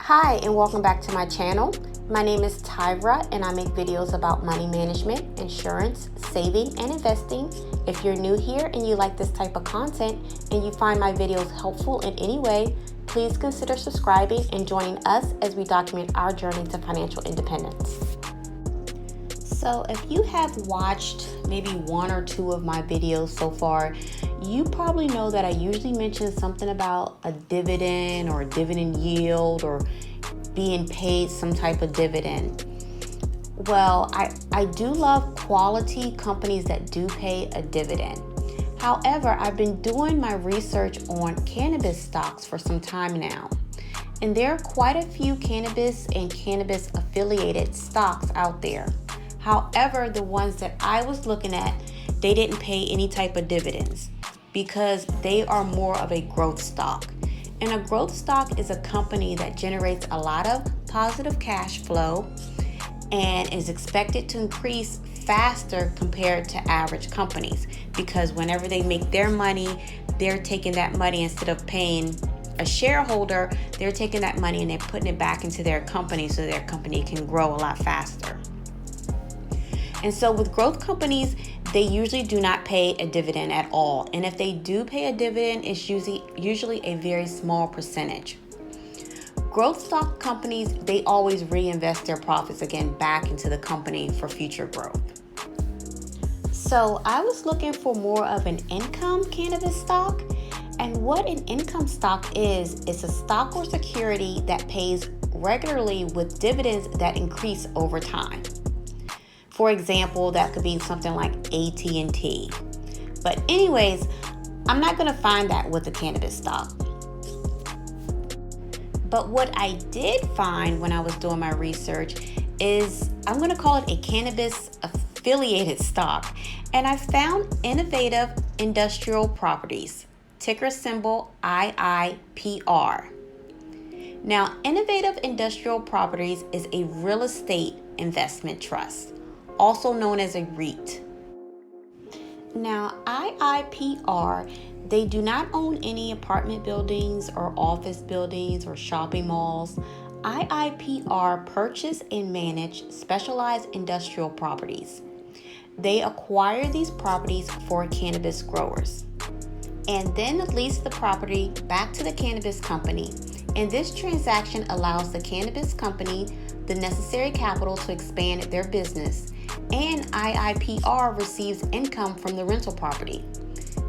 Hi, and welcome back to my channel. My name is Tyra and I make videos about money management, insurance, saving, and investing. If you're new here and you like this type of content and you find my videos helpful in any way, please consider subscribing and joining us as we document our journey to financial independence. So if you have watched maybe one or two of my videos so far, you probably know that I usually mention something about a dividend or a dividend yield or being paid some type of dividend. Well, I do love quality companies that do pay a dividend. However, I've been doing my research on cannabis stocks for some time now. And there are quite a few cannabis and cannabis affiliated stocks out there. However, the ones that I was looking at, they didn't pay any type of dividends because they are more of a growth stock. And a growth stock is a company that generates a lot of positive cash flow and is expected to increase faster compared to average companies, because whenever they make their money, they're taking that money, instead of paying a shareholder, they're taking that money and they're putting it back into their company so their company can grow a lot faster. And so with growth companies, they usually do not pay a dividend at all. And if they do pay a dividend, it's usually a very small percentage. Growth stock companies, they always reinvest their profits again back into the company for future growth. So I was looking for more of an income cannabis stock. And what an income stock is, it's a stock or security that pays regularly with dividends that increase over time. For example, that could be something like AT&T. But anyways, I'm not going to find that with a cannabis stock. But what I did find when I was doing my research is, I'm going to call it a cannabis affiliated stock. And I found Innovative Industrial Properties, ticker symbol IIPR. Now, Innovative Industrial Properties is a real estate investment trust, also known as a REIT. Now, IIPR, they do not own any apartment buildings or office buildings or shopping malls. IIPR purchase and manage specialized industrial properties. They acquire these properties for cannabis growers and then lease the property back to the cannabis company. And this transaction allows the cannabis company the necessary capital to expand their business, and IIPR receives income from the rental property.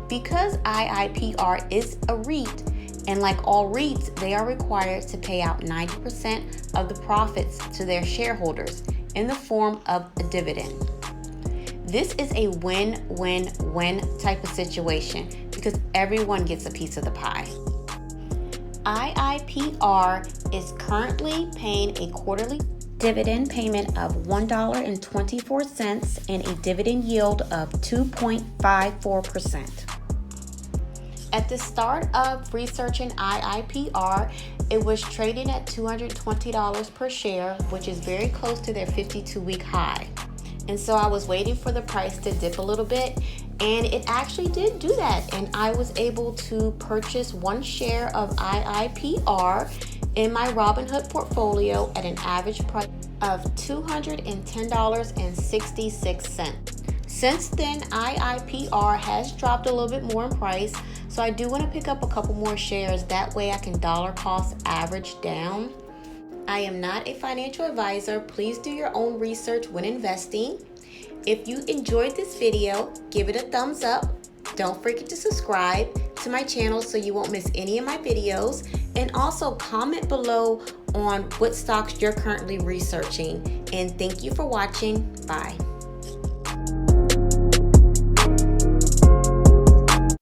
Because IIPR is a REIT, and like all REITs, they are required to pay out 90% of the profits to their shareholders in the form of a dividend. This is a win-win-win type of situation because everyone gets a piece of the pie. IIPR is currently paying a quarterly dividend payment of $1.24 and a dividend yield of 2.54%. At the start of researching IIPR, it was trading at $220 per share, which is very close to their 52-week high. And so I was waiting for the price to dip a little bit, and it actually did do that. And I was able to purchase one share of IIPR in my Robinhood portfolio at an average price of $210.66. Since then, IIPR has dropped a little bit more in price, so I do want to pick up a couple more shares. That way I can dollar cost average down. I am not a financial advisor. Please do your own research when investing. If you enjoyed this video, give it a thumbs up. Don't forget to subscribe to my channel so you won't miss any of my videos. And also comment below on what stocks you're currently researching. And thank you for watching. Bye.